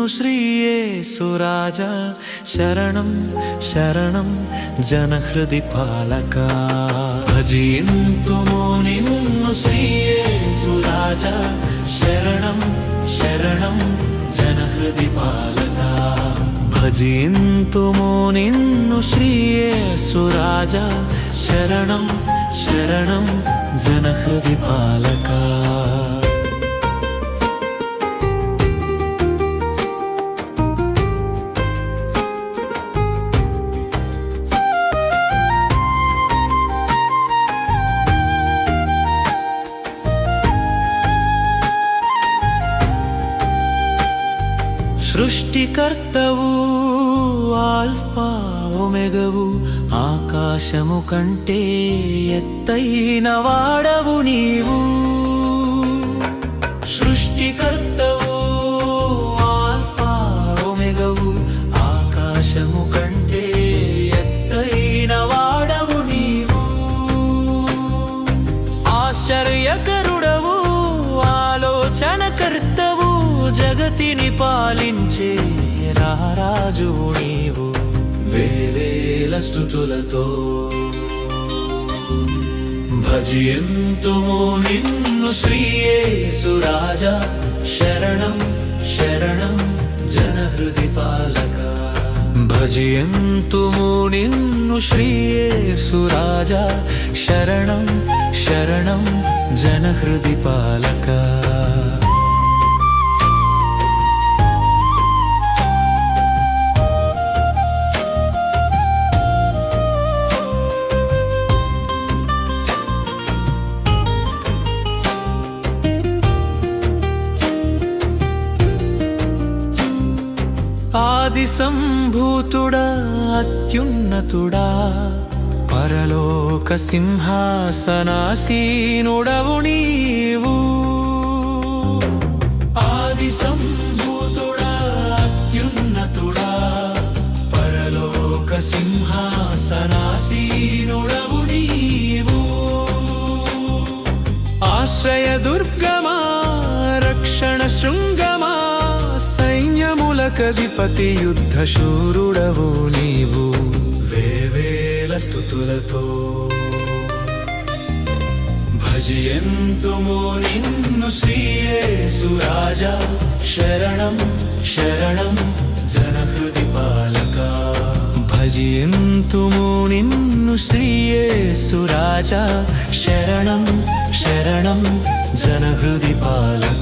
నిన్ను శ్రీయేసురాజా శరణం శరణం జనహృది పాలక భజింతుము నిన్ను శ్రీయేసురాజా శరణం శరణం జనహృది పాలక భజింతుము నిన్ను శ్రీయేసురాజా శరణం శరణం జనహృది పాలక సృష్టికర్తవు ఆల్ఫా ఒమెగవు ఆకాశము కంటే ఎత్తైన వాడవు నీవు సృష్టికర్తవు ఆల్ఫా ఒమెగవు ఆకాశము కంటే ఎత్తైన వాడవు నీవు ఆశ్చర్యకరుడవు ఆలోచనకర్తవు జగతిని పాలించే రారాజువు నీవు వేవేల స్తుతులతో భజింతుము నిన్ను శ్రీయేసురాజా శరణం శరణం జనహృది పాలక భజింతుము నిన్ను శ్రీయేసురాజా శరణం శరణం జనహృది పాలక ఆది సంభూతుడా అత్యున్నతుడా పరలోక సింహాసనాసీనుడవు నీవు ఆది సంభూతుడా అత్యున్నతుడా పరలోక సింహాసనాసీనుడవు నీవు ఆశ్రయ దుర్గమా రక్షణ శృంగమా సైన్యములకధిపతి యుద్ధ శూరుడవు నీవు వేవేల స్తుతులతో భజింతుము నిన్ను శ్రీయేసురాజా శరణం శరణం జనహృది పాలక భజింతుము నిన్ను శ్రీయేసురాజా శరణం శరణం జనహృది పాలక